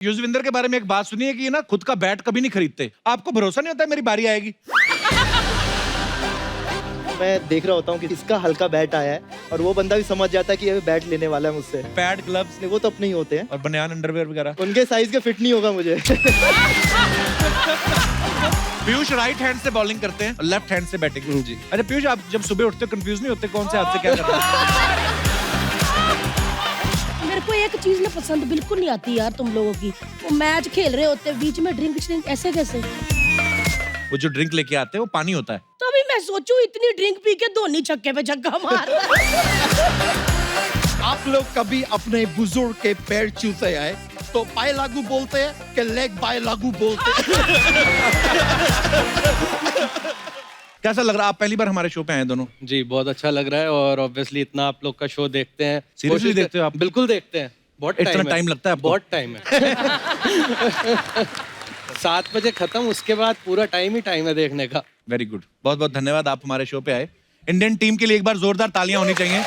युजविंदर के बारे में एक बात सुनी है कि ये ना खुद का बैट कभी नहीं खरीदते। आपको भरोसा नहीं होता है मेरी बारी आएगी? मैं देख रहा होता हूँ कि इसका हल्का बैट आया है और वो बंदा भी समझ जाता है कि ये बैट लेने वाला है मुझसे। पैड, ग्लव्स नहीं, वो तो अपने ही होते हैं और बनियान, अंडरवेयर वगैरह उनके साइज के फिट नहीं होगा मुझे। पीयूष राइट हैंड से बॉलिंग करते हैं और लेफ्ट हैंड से बैटिंग। जी। अरे पीयूष, आप जब सुबह उठते हो कंफ्यूज नहीं होते कौन से हाथ से क्या करना है? मेरे को एक चीज ना पसंद बिल्कुल नहीं आती यार तुम लोगों की। वो मैच खेल रहे होते बीच में ड्रिंक ऐसे कैसे? वो जो ड्रिंक लेके आते हैं वो पानी होता है। तो अभी मैं सोचूं इतनी ड्रिंक पी के धोनी छक्के पे छक्का मारता है। आप लोग कभी अपने बुजुर्ग के पैर छूते हैं तो पाए लागू बोलते हैं कि लेग बाय लागू बोलते हैं? कैसा लग रहा है? आप पहली बार हमारे शो पे आए दोनों। जी, बहुत अच्छा लग रहा है और ऑब्वियसली इतना आप लोग का शो देखते हैं। Seriously कोशिश देखते हो आप? बिल्कुल देखते हैं। बहुत इतना टाइम टाइम लगता है आपको? बहुत टाइम है। 7 बजे खत्म, उसके बाद पूरा टाइम है देखने का। वेरी गुड, बहुत बहुत धन्यवाद आप हमारे शो पे आए। इंडियन टीम के लिए एक बार जोरदार तालियां होनी चाहिए।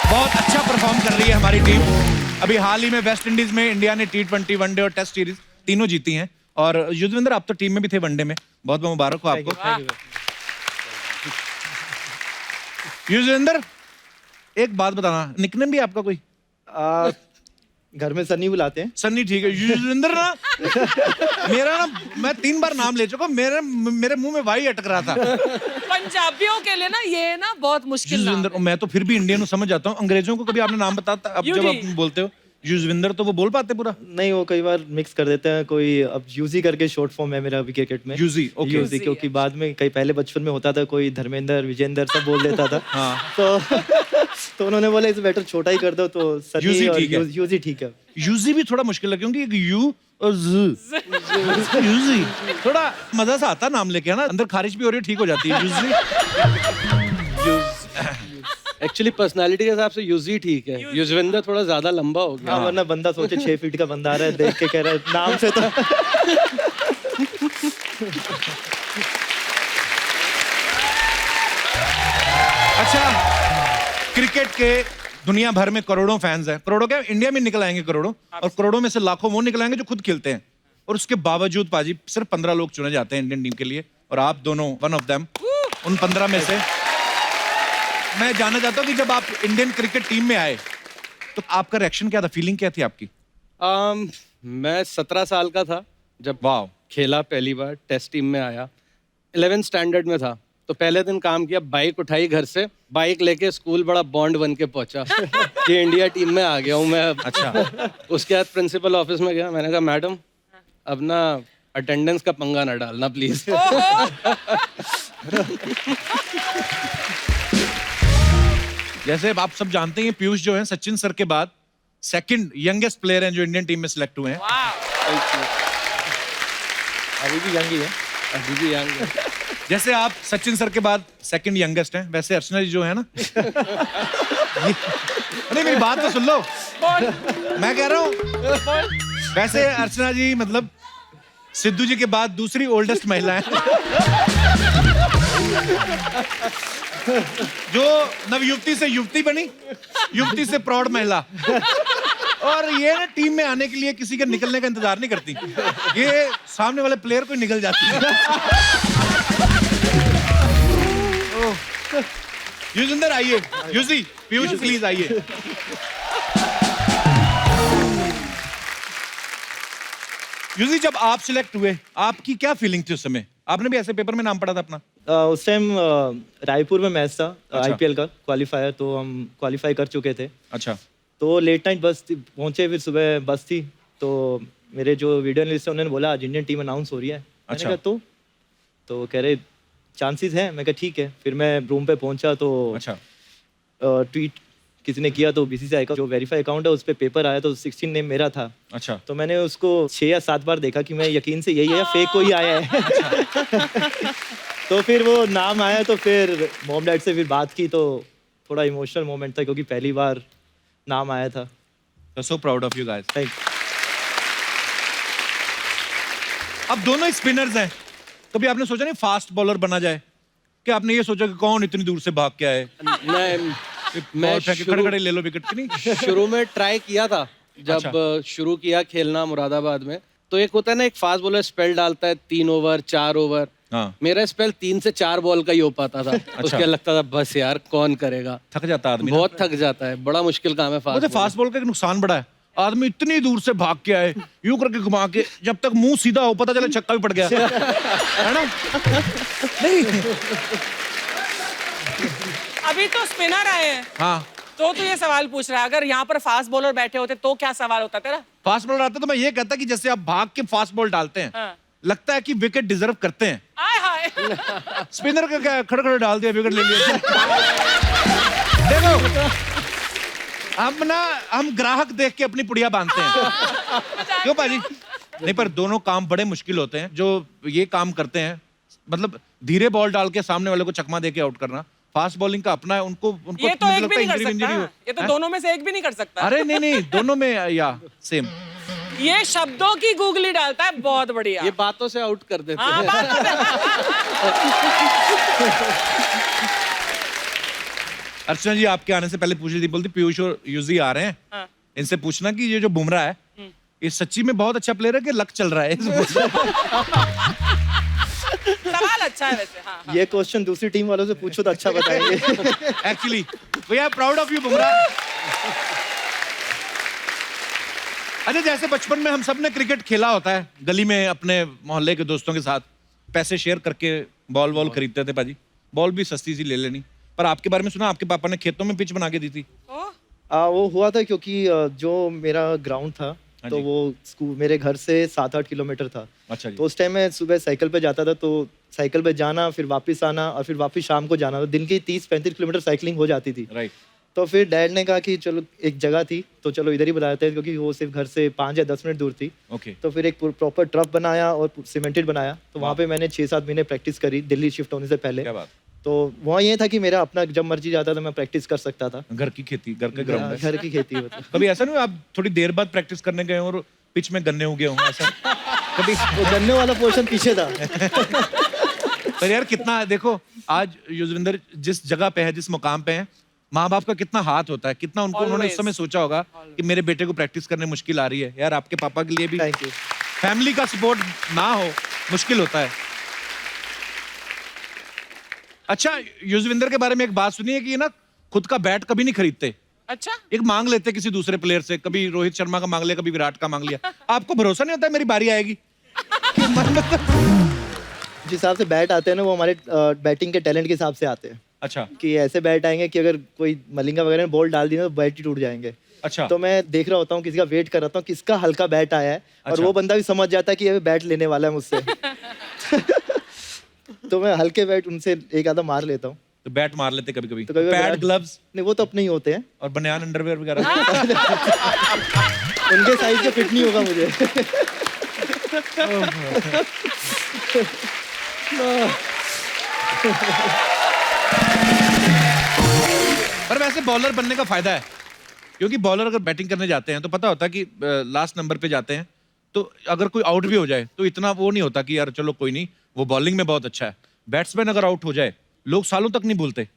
बहुत अच्छा परफॉर्म कर रही है हमारी टीम। अभी हाल ही में वेस्ट इंडीज में इंडिया ने T20, वनडे और टेस्ट सीरीज तीनों जीती हैं। और युजविंदर, आप तो टीम में भी थे वनडे में, बहुत बहुत मुबारक हो आपको। युजविंदर, एक बात बताना, निकनेम भी आपका कोई? घर में सन्नी बुलाते हैं। सन्नी, ठीक है। युजविंदर ना मेरा ना, मैं 3 बार नाम ले चुका, मेरे मुंह में वाई अटक रहा था। पंजाबियों के लिए ना ये ना बहुत मुश्किल नाम युजविंदर, मैं तो फिर भी इंडियन समझ जाता हूँ। अंग्रेजों को कभी आपने नाम बताता? अब जब आप बोलते हो युजविंदर तो वो बोल पाते पूरा? नहीं, वो कई बार मिक्स कर देते हैं। कोई अब यूजी करके शॉर्ट फॉर्म है मेरा अभी क्रिकेट में। UG, okay. यूजी, क्योंकि बाद में कई पहले बचपन में होता था कोई धर्मेंद्र, विजेंद्र सब बोल देता था। हाँ। तो उन्होंने बोला इसे बेटर छोटा ही कर दो, तो सनी यूजी और ठीक है। यूजी ठीक है। यूजी भी थोड़ा मुश्किल है क्योंकि एक यू और ज। यूजी थोड़ा मजा सा आता नाम लेके, है ना? अंदर खारिश भी हो रही है, ठीक हो जाती है। यूजी एक्चुअली पर्सनालिटी के हिसाब से यूजी ठीक है। युजविंदर थोड़ा ज्यादा लंबा हो गया। हाँ, वरना बंदा सोचे 6 फीट का बंदा आ रहा है, देख के कह रहा है नाम से तो। अच्छा, क्रिकेट के दुनिया भर में करोड़ों फैंस हैं। करोड़ों क्या, इंडिया में निकल आएंगे करोड़ों, और करोड़ों में से लाखों वो निकल आएंगे जो खुद खेलते हैं। और उसके बावजूद पाजी सिर्फ 15 लोग चुने जाते हैं इंडियन टीम के लिए, और आप दोनों वन ऑफ देम, उन 15 में से। मैं जानना चाहता हूँ कि जब आप इंडियन क्रिकेट टीम में आए तो आपका रिएक्शन क्या था, फीलिंग क्या थी आपकी? मैं 17 साल का था जब वाह, खेला पहली बार, टेस्ट टीम में आया। 11th स्टैंडर्ड में था, तो पहले दिन काम किया, बाइक उठाई घर से, बाइक लेके स्कूल बड़ा बॉन्ड बन के पहुंचा कि इंडिया टीम में आ गया हूँ मैं। अच्छा। उसके बाद प्रिंसिपल ऑफिस में गया, मैंने कहा मैडम अब ना अटेंडेंस का पंगा ना डालना प्लीज। जैसे आप सब जानते हैं पीयूष जो है सचिन सर के बाद सेकंड यंगेस्ट प्लेयर हैं जो इंडियन टीम में सिलेक्ट हुए हैं। अभी भी यंग ही है। अभी भी यंग है। जैसे आप सचिन सर के बाद सेकंड यंगेस्ट हैं, वैसे अर्चना जी जो है ना नहीं, मेरी बात तो सुन लो। मैं कह रहा हूँ वैसे अर्चना जी मतलब सिद्धू जी के बाद दूसरी ओल्डेस्ट महिला है जो नवयुवती से युवती बनी, युवती से प्रौढ़ महिला। और ये ना टीम में आने के लिए किसी के निकलने का इंतजार नहीं करती, ये सामने वाले प्लेयर को निकल जाती है। युजिंदर आइए, युजी, पीयूष प्लीज आइए। युजी, जब आप सिलेक्ट हुए आपकी क्या फीलिंग थी उस समय? आपने भी ऐसे पेपर में नाम पढ़ा था अपना? उस टाइम रायपुर में मैच था अच्छा। आईपीएल का क्वालिफायर, तो हम क्वालिफाई कर चुके थे। अच्छा। तो लेट नाइट बस पहुंचे, फिर सुबह बस थी, तो मेरे जो वीडियो एनालिस्ट है उन्होंने बोला आज इंडियन टीम अनाउंस हो रही है। मैंने कहा तो कह रहे चांसेस हैं। मैं कहा ठीक है। फिर मैं रूम पे पहुंचा तो अच्छा। ट्वीट किसी ने किया तो बीसीसीआई का जो वेरीफाई अकाउंट है उस पर पेपर आया तो 16 नेम मेरा था। अच्छा। तो मैंने उसको 6 या 7 बार देखा कि मैं यकीन से यही है या फेक कोई आया है। तो फिर वो नाम आया, तो फिर मॉम डैड से फिर बात की, तो थोड़ा इमोशनल मोमेंट था क्योंकि पहली बार नाम आया था। सो proud of you guys. Thank. अब दोनों स्पिनर्स हैं, कभी आपने सोचा नहीं फास्ट बॉलर बना जाए? क्या आपने ये सोचा कि कौन इतनी दूर से भाग के आए? मैं खड़े खड़े ले लो विकेट की नहीं? शुरू में ट्राई किया था जब शुरू किया खेलना मुरादाबाद में, तो एक होता है ना, एक फास्ट बॉलर स्पेल डालता है 3 ओवर 4 ओवर। हाँ। मेरा स्पेल 3 से 4 बॉल का ही हो पाता था। उसके लगता था बस यार कौन करेगा, थक जाता आदमी ना। बहुत थक जाता है, बड़ा मुश्किल काम है मुझे फास्ट बॉल का एक नुकसान बड़ा है, आदमी इतनी दूर से भाग के आए, यूं करके घुमा के, जब तक मुंह सीधा हो पता चले छक्का भी पड़ गया है ना। नहीं अभी तो स्पिनर आए हैं, हाँ, तो तू ये सवाल पूछ रहा है, अगर यहाँ पर फास्ट बॉलर बैठे होते तो क्या सवाल होता तेरा? फास्ट बॉलर आते तो मैं ये कहता कि जैसे आप भाग के फास्ट बॉल डालते हैं, हाँ। लगता है कि विकेट डिजर्व करते हैं। आय हाय। स्पिनर का क्या, खड़े खड़े डाल दिया, विकेट ले लिया। देखो हम ग्राहक देख के अपनी पुड़िया बांधते हैं। क्यों पाजी? नहीं, पर दोनों काम बड़े मुश्किल होते हैं। जो ये काम करते हैं, मतलब धीरे बॉल डाल के सामने वाले को चकमा दे के आउट करना, फास्ट बॉलिंग का अपना है। उनको ये तो एक भी नहीं कर इंजरी सकता, हो। ये तो दोनों में से एक भी नहीं कर सकता। अरे नहीं, दोनों में या सेम। ये शब्दों की गूगली डालता है, बहुत बढ़िया। ये बातों से आउट कर देते हाँ, हैं। बात अर्चना जी आपके आने से पहले पूछ रही थी, बोलती पीयूष और यूजी आ रहे हैं, हाँ। इनसे पूछना कि ये जो बुमराह है, ये सच्ची में बहुत अच्छा प्लेयर है कि लक चल रहा है? सवाल अच्छा है वैसे। हाँ, हाँ। ये क्वेश्चन दूसरी टीम वालों से पूछो तो अच्छा बताएंगे। Actually we are proud of you Bumrah. अच्छा, जैसे बचपन में हम सब ने क्रिकेट खेला होता है, गली में अपने मोहल्ले के दोस्तों के साथ पैसे शेयर करके बॉल खरीदते थे पाजी। बॉल भी सस्ती सी ले लेनी। पर आपके बारे में सुना, आपके पापा ने खेतों में पिच बना के दी थी। वो हुआ था क्योंकि जो मेरा ग्राउंड था, हाँ तो जी। वो स्कूल मेरे घर से 7-8 किलोमीटर था। अच्छा जी। तो उस टाइम मैं सुबह साइकिल पे जाता था, तो साइकिल पे जाना, फिर वापस आना और फिर वापस शाम को जाना, तो दिन की 30-35 किलोमीटर साइकिलिंग हो जाती थी। राइट। तो फिर डैड ने कहा कि चलो एक जगह थी, तो चलो इधर ही बुला देते हैं, क्योंकि वो सिर्फ घर से 5 या 10 मिनट दूर थी। ओके। तो फिर एक प्रॉपर ट्रफ बनाया और सीमेंटेड बनाया, तो वहाँ पे मैंने 6-7 महीने प्रैक्टिस करी, दिल्ली शिफ्ट होने से पहले। क्या बात। तो वहाँ ये था कि मेरा अपना जब मर्जी जाता था मैं प्रैक्टिस कर सकता था। घर की खेती, घर का ग्राउंड है। घर की खेती मतलब। कभी ऐसा नहीं हुआ आप थोड़ी देर बाद प्रैक्टिस करने गए और पिच में गन्ने उगे होंगे ऐसा? कभी? वो गन्ने वाला पोर्शन पीछे था। पर यार कितना, देखो आज युजविंदर जिस जगह पे है, जिस मुकाम पे है, माँ बाप का कितना हाथ होता है, कितना उनको उन्होंने इस समय सोचा होगा कि मेरे बेटे को प्रैक्टिस करने मुश्किल आ रही है। यार आपके पापा के लिए भी थैंक यू। फैमिली का सपोर्ट ना हो मुश्किल होता है। अच्छा, युजविंदर के बारे में एक बात सुनी है कि ये ना खुद का बैट कभी नहीं खरीदते, अच्छा, एक मांग लेते किसी दूसरे प्लेयर से। कभी रोहित शर्मा का मांग लिया, कभी विराट का मांग लिया। आपको भरोसा नहीं होता है मेरी बारी आएगी? जिस हिसाब से बैट आते हैं ना, वो हमारे बैटिंग के टैलेंट के हिसाब से आते हैं। अच्छा कि ऐसे बैट आएंगे कि अगर कोई मलिंगा वगैरह ने बॉल डाल दी ना, तो बैट ही टूट जाएंगे। अच्छा। तो मैं देख रहा होता हूँ, किसी का वेट कर रहा हूँ, किसका हल्का बैट आया है, और वो बंदा भी समझ जाता है कि ये बैट लेने वाला है मुझसे। तो मैं हल्के बैट उनसे एक आधा मार लेता हूँ। तो बैट मार लेते कभी कभी? तो कभी पैड, विराट- ग्लव्स नहीं, वो तो अपने ही होते हैं, और बनियान अंडरवेयर वगैरह? उनके साइज के फिट नहीं होगा मुझे। पर वैसे बॉलर बनने का फायदा है, क्योंकि बॉलर अगर बैटिंग करने जाते हैं तो पता होता है कि लास्ट नंबर पे जाते हैं, तो अगर कोई आउट भी हो जाए तो इतना वो नहीं होता कि यार चलो कोई नहीं, वो बॉलिंग में बहुत अच्छा है। बैट्समैन अगर आउट हो जाए, लोग सालों तक नहीं भूलते।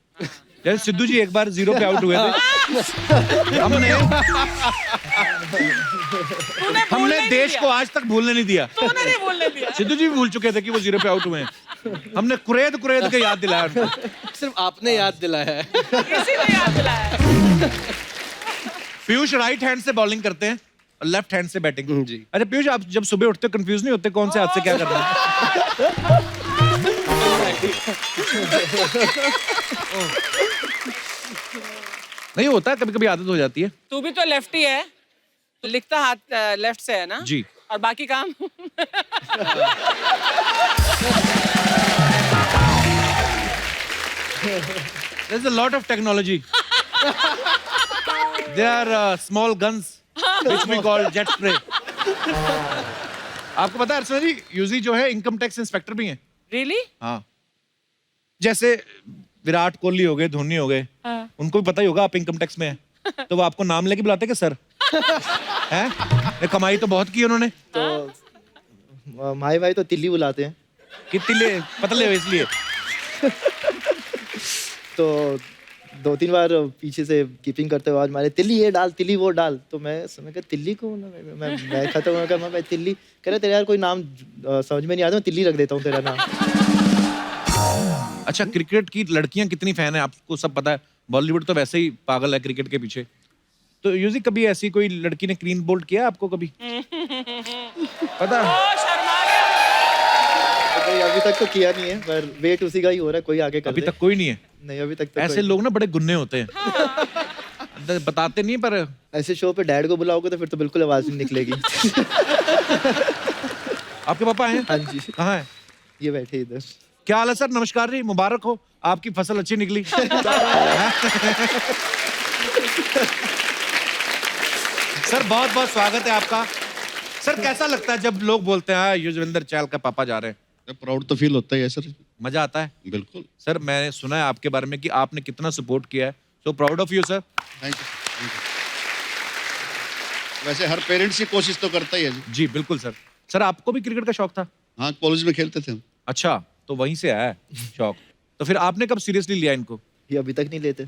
जैसे सिद्धू जी एक बार 0 पे आउट हुए थे, हमने देश को आज तक भूलने नहीं दिया। तूने नहीं बोलने दिया। सिद्धू जी भी भूल चुके थे कि वो 0 पे आउट हुए हैं। हमने कुरेद के याद दिलाया उनको। सिर्फ आपने याद दिलाया है। किसी ने याद दिलाया। पीयूष राइट हैंड से बॉलिंग करते हैं और लेफ्ट हैंड से बैटिंग। जी। अच्छा पीयूष, आप जब सुबह उठते हो कंफ्यूज नहीं होते कौन से हाथ से क्या करना है? नहीं होता, कभी कभी आदत हो जाती है। तू भी तो लेफ्टी है, लिखता हाथ लेफ्ट से है ना? जी। और बाकी काम? There's a lot of technology. There are small guns which we call jet spray. आपको पता है अर्चना जी, यूजी जो है इनकम टैक्स इंस्पेक्टर भी हैं। रियली? हाँ, जैसे विराट कोहली हो गए, धोनी हो गए, उनको भी पता ही होगा आप इनकम टैक्स में हैं, तो वो आपको नाम लेके बुलाते कि सर हैं? ये कमाई तो बहुत की उन्होंने। तो माई भाई तो तिल्ली बुलाते हैं। कितनी ले पतले हो इसलिए। तो 2-3 बार पीछे से कीपिंग करते हुए आवाज मारे, तिल्ली ये डाल, तिल्ली वो डाल। तो मैं कहा तिल्ली कौन है? मैं खत्म हो गया, मैं तिल्ली। कह रहे तेरा यार कोई नाम समझ में नहीं आता, मैं तिल्ली रख देता हूँ तेरा नाम। अच्छा, क्रिकेट की लड़कियां कितनी फैन है आपको सब पता है। बॉलीवुड तो वैसे ही पागल है क्रिकेट के पीछे। तो यूजी कभी ऐसी कोई लड़की ने क्लीन बोल्ड किया आपको कभी? पता? तो अभी तक तो किया नहीं है, पर वेट उसी का ही हो रहा है, कोई आगे कर अभी दे। तक कोई नहीं है। नहीं अभी तक तो ऐसे कोई लोग ना बड़े गुन्ने होते हैं। बताते नहीं पर नहीं। ऐसे शो पे डैड को बुलाओगे तो फिर तो बिल्कुल आवाज नहीं निकलेगी। आपके पापा हैं? हाँ जी, कहाँ है? ये बैठे इधर। क्या हाल है सर? नमस्कार जी, मुबारक हो, आपकी फसल अच्छी निकली। सर बहुत बहुत स्वागत है आपका। सर कैसा लगता है जब लोग बोलते हैं युजवेंद्र चहल का पापा जा रहे हैं? प्राउड तो फील होता ही है सर। मजा आता है? बिल्कुल। सर मैंने सुना है आपके बारे में कि आपने कितना सपोर्ट किया है। सो proud of you sir. Thank you. वैसे हर पेरेंट्स की कोशिश तो करता ही है जी। जी बिल्कुल सर। सर आपको भी क्रिकेट का शौक था? हाँ, कॉलेज में खेलते थे हम। अच्छा, तो वहीं से आया है शौक। तो फिर आपने कब सीरियसली लिया इनको? ये अभी तक नहीं लेते।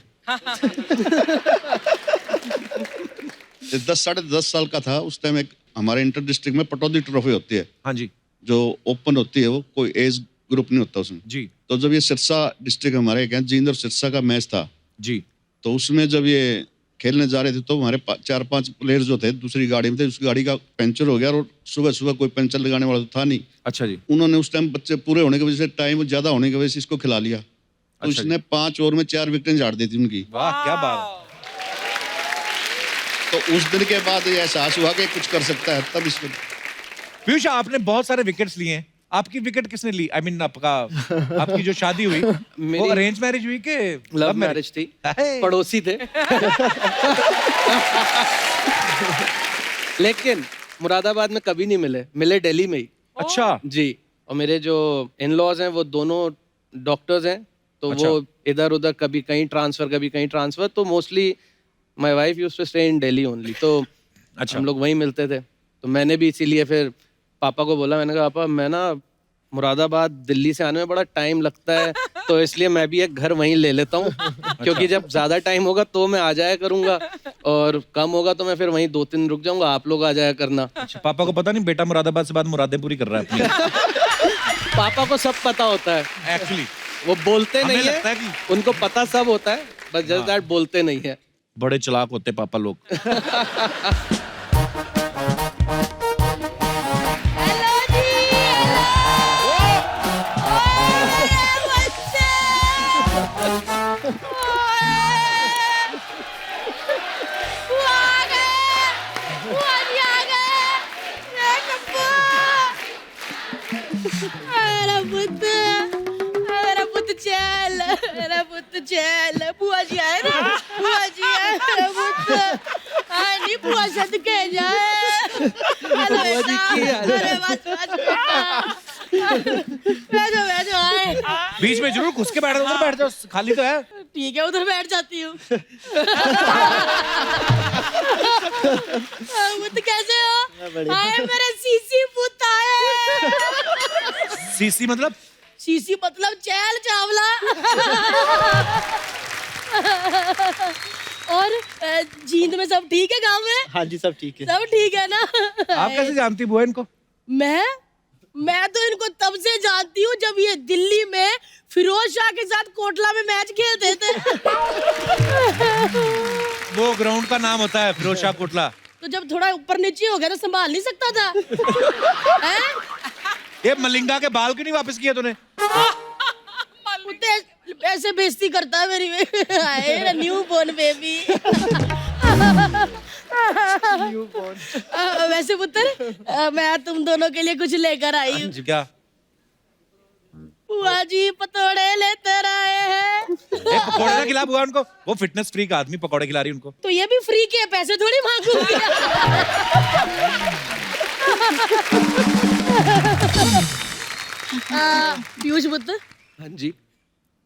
10 साढ़े 10 साल का था उस टाइम। एक हमारे इंटर डिस्ट्रिक्ट में पटौदी ट्रॉफी होती है, हाँ जी जो ओपन होती है, वो कोई एज ग्रुप नहीं होता उसमें। जी तो जब ये सिरसा डिस्ट्रिक्ट हमारे क्या जींद और सिरसा का मैच था, जी। तो उसमें जब ये खेलने जा रहे थे तो हमारे 4-5 प्लेयर जो थे दूसरी गाड़ी में थे, उस गाड़ी का पंचर हो गया और सुबह सुबह कोई पंचर लगाने वाला तो था नहीं। अच्छा जी। उन्होंने उस टाइम बच्चे पूरे होने की वजह से, टाइम ज्यादा होने की वजह से इसको खिला लिया। तो अच्छा इसने 5 ओवर में 4 विकेटें झाड़ दी थी उनकी। वाह क्या बात। तो उस दिन के बाद ये एहसास हुआ कि कुछ कर सकता है, तब इसको। पीयूष आपने बहुत सारे विकेट्स लिए हैं, आपकी विकेट किसने ली? आई मीन आपकी जो शादी हुई वो अरेंज मैरिज हुई कि लव मैरिज थी, पड़ोसी थे। लेकिन मुरादाबाद में कभी नहीं मिले, मिले दिल्ली में ही। अच्छा जी। और मेरे जो इन लॉज हैं वो दोनों डॉक्टर्स हैं, तो अच्छा। वो इधर उधर कभी कहीं ट्रांसफर कभी कहीं ट्रांसफर, तो mostly my wife used to stay in Delhi only. तो अच्छा। हम लोग वहीं मिलते थे। तो मैंने भी इसीलिए फिर पापा को बोला, मैंने कहा पापा मैं ना मुरादाबाद दिल्ली से आने में बड़ा टाइम लगता है, तो इसलिए मैं भी एक घर वहीं ले लेता हूँ। क्योंकि जब ज्यादा टाइम होगा तो मैं आ जाया करूंगा, और कम होगा तो मैं फिर वहीं 2-3 रुक जाऊंगा, आप लोग आ जाया करना। पापा को पता नहीं बेटा मुरादाबाद से बाद मुरादें पूरी कर रहा है अपनी। पापा को सब पता होता है एक्चुअली वो बोलते हमें नहीं लगता है है, कि- उनको पता सब होता है, बस जस्ट दैट बोलते नहीं है। बड़े चालाक होते पापा लोग। बुआ जी आए ना, बुआ जी आए मेरा पुत्र। हाँ नहीं बुआ सदके जाए। हेलो बेटा, अरे बस बैठो आए। बीच में जरूर घुस के बैठ जाओ, उधर बैठ जाओ, खाली तो है। ठीक है उधर बैठ जाती हूँ। पुत्र कैसे हो? आए मेरे सीसी पुत्र आए। सीसी मतलब? सीसी मतलब चहल चावला। और जींद में सब ठीक है गांव में? हाँ जी सब ठीक है। सब ठीक है ना? आप कैसे जानती बुआ इनको? मैं तो इनको तब से जानती हूँ जब ये दिल्ली में फिरोज शाह के साथ कोटला में मैच खेलते थे। वो ग्राउंड का नाम होता है फिरोज शाह कोटला। तो जब थोड़ा ऊपर नीचे हो गया तो संभाल नहीं सकता था। हैं? ये मलिंगा के बाल क्यों नहीं वापस किए तूने? ऐसे बेइज्जती करता है मेरी। Newborn baby. वैसे पुत्र मैं तुम दोनों के लिए कुछ लेकर आई हूँ। क्या? बुआ जी पतोड़े लेते रहे हैं। पकौड़े ना खिला बुआ उनको, वो फिटनेस फ्रीक आदमी पकौड़े खिला रही उनको। तो ये भी फ्री के पैसे थोड़ी मांगूंगी। पीयूष पुत्र हाँ जी।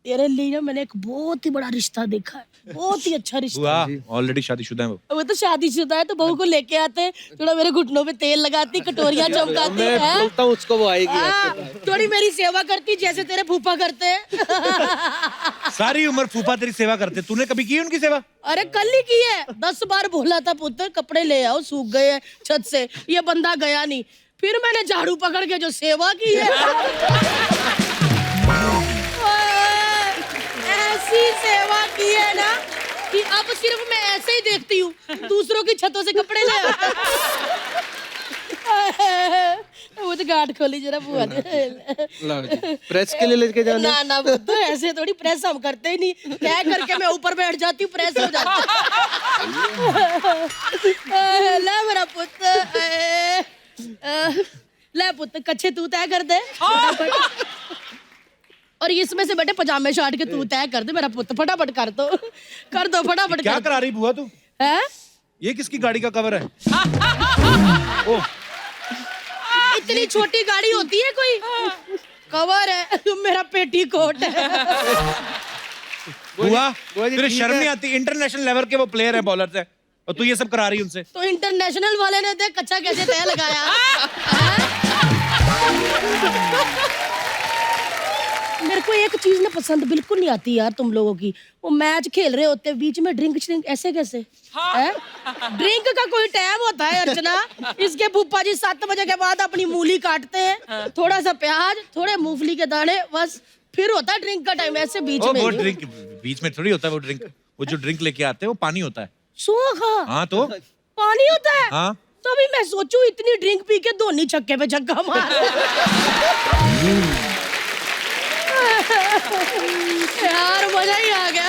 तेरे लिए ना मैंने एक बहुत ही बड़ा रिश्ता देखा है, बहुत ही अच्छा रिश्ता। बुआ ऑलरेडी शादीशुदा है वो। वो तो शादीशुदा है, तो बहू को लेके आते, थोड़ा मेरे घुटनों पे तेल लगाती, कटोरियां चमकाती मैं है, बोलता हूँ उसको, वो आएगी हाँ, आपके पास। थोड़ी मेरी सेवा करती जैसे तेरे फूफा करते हैं। सारी उम्र फूफा तेरी सेवा करते, तूने कभी की उनकी सेवा? अरे कल ही की है, 10 बार बोला था पुत्र कपड़े ले आओ, सूख गए हैं छत से, ये बंदा गया नहीं, फिर मैंने झाड़ू पकड़ के जो सेवा की है, ऐसी सेवा की है ना कि अब सिर्फ मैं ऐसे ही देखती हूँ, दूसरों की छतों से कपड़े ले आते। वो तो गांठ खोली जरा बुआ ने। लाओ जी, प्रेस के लिए लेके जाना। ना ना तो ऐसे थोड़ी प्रेस हम करते ही नहीं, तय करके मैं ऊपर बैठ जाती हूँ, प्रेस हो जाती है। ले मेरा पुत्र, ले पुत्र कच्छे तू तय कर दे फटाफट। और इसमें से बेटे पजामे शाट के तू तय कर दे मेरा पुत्र, फटाफट कर दो फटाफट। क्या करा रही बुआ तू? है ये किसकी गाड़ी का कवर है? ओह, इतनी छोटी गाड़ी होती है कोई? कवर है, मेरा पेटी कोट है। बुआ बुआ जी, तेरे ठीक शर्म है। नहीं आती? इंटरनेशनल लेवल के वो प्लेयर है, बॉलर है, और तू ये सब करा रही उनसे? तो इंटरनेशनल वाले ने देख कच्चा कैसे तय लगाया। हैं? मेरे को एक चीज ना पसंद बिल्कुल नहीं आती यार तुम लोगों की, वो मैच खेल रहे होते हैं बीच में ड्रिंक ऐसे कैसे हैं? ड्रिंक का कोई टाइम होता है अर्चना? इसके फूफा जी 7 बजे के बाद अपनी मूली काटते हैं, थोड़ा सा प्याज, थोड़े मूंगफली के दाने, बस फिर होता है ड्रिंक का टाइम, ऐसे बीच ओ, में वो नहीं। ड्रिंक बीच में थोड़ी होता है वो ड्रिंक। वो जो ड्रिंक लेके आते हैं वो पानी होता है। सोखा हाँ तो पानी होता है? हाँ। तो अभी मैं सोचूं इतनी ड्रिंक पी के धोनी छक्के पे छक्का मार। यार मजा ही आ गया।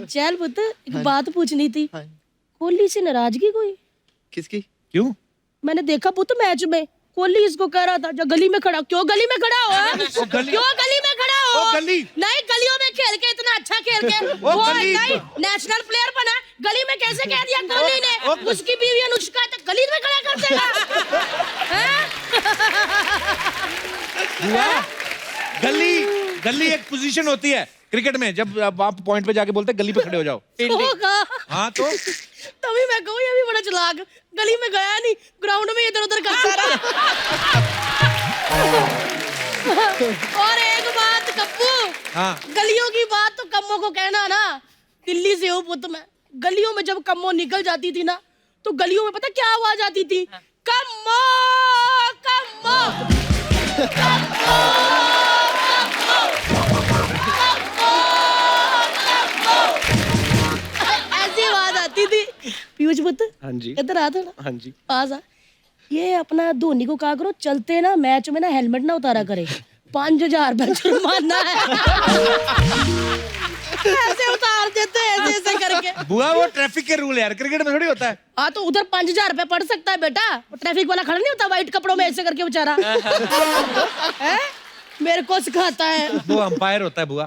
चल पुत्र एक बात पूछनी थी, कोहली से नाराजगी कोई? किसकी? क्यों? मैंने देखा पुत्र मैच में कोहली इसको कह रहा था जो गली में खड़ा, क्यों गली में खड़ा हो? ओ, गली- क्यों गली में खड़ा हो? ओ, गली। नहीं गलियों में खेल के इतना अच्छा खेल के ओ, वो गली। नहीं नेशनल प्लेयर बना, गली में कैसे कह दिया कोहली ने? ओ, उसकी बीवी अनुष्का तो गली में खड़ा कर देगा। हैं? बुआ गली एक पोजीशन होती है क्रिकेट में, जब आप पॉइंट पे जाके बोलते हैं गली पे खड़े हो जाओ। होगा। हाँ तो तभी मैं कहूँ ये भी बड़ा चालाक, गली में गया नहीं, ग्राउंड में इधर उधर करता रहा। और एक बात कप्पू, हाँ गलियों की बात तो कम्मो को कहना ना, दिल्ली से हूँ पुत्र मैं, गलियों में जब कम्मो निकल जाती थी ना, तो गलियों में पता क्या आवाज आती थी? कम्मो कम्मो कम्मो ऐसी आवाज आती थी। पीयूष पुत्र हाँ जी, इधर आ थोड़ा, हाँ जी। पास आ। ये अपना धोनी को कहा करो चलते ना मैच में ना हेलमेट ना उतारा करे, 5,000 रुपया जुर्माना है। ऐसे उतार देते हैं ऐसे ऐसे करके। बुआ वो ट्रैफिक के रूल है यार, क्रिकेट में थोड़ी होता है। हाँ तो उधर 5,000 रुपया पड़ सकता है बेटा, वो ट्रैफिक वाला खड़ा नहीं होता व्हाइट कपड़ों में ऐसे करके बेचारा। हैं? मेरे को सिखाता है। वो अंपायर होता है बुआ।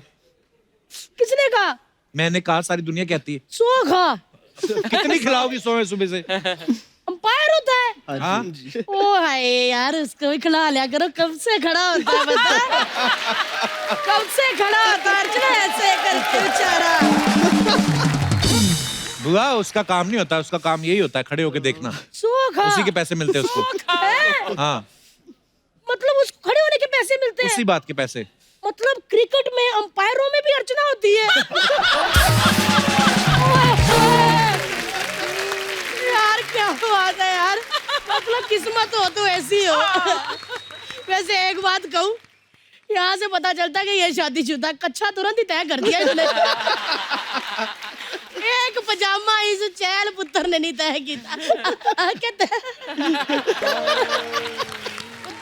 किसने कहा? मैंने कहा, सारी दुनिया कहती है। सो खा कितनी खिलाओगी सोए सुबह से? अंपायर होता है? हाँ ओ हाय यार उसको भी खिला लिया करो, कब से खड़ा होता है बता? कब से खड़ा होता है अर्चना ऐसे करके बेचारा। बुआ उसका काम नहीं होता, उसका काम यही होता है खड़े होके देखना, सोखा उसी के पैसे मिलते हैं उसको। है? हाँ मतलब उसको खड़े होने के पैसे मिलते हैं? उसी बात के पैसे। मतलब क्रिकेट में अंपायरों में भी अर्चना होती है? यार क्या बात है यार, मतलब किस्मत हो तो ऐसी हो। वैसे एक बात कहूँ, यहाँ से पता चलता है कि ये शादीशुदा, कच्छा तुरंत ही तय कर दिया इसने। एक पजामा इस चैल पुत्र ने नहीं तय किया।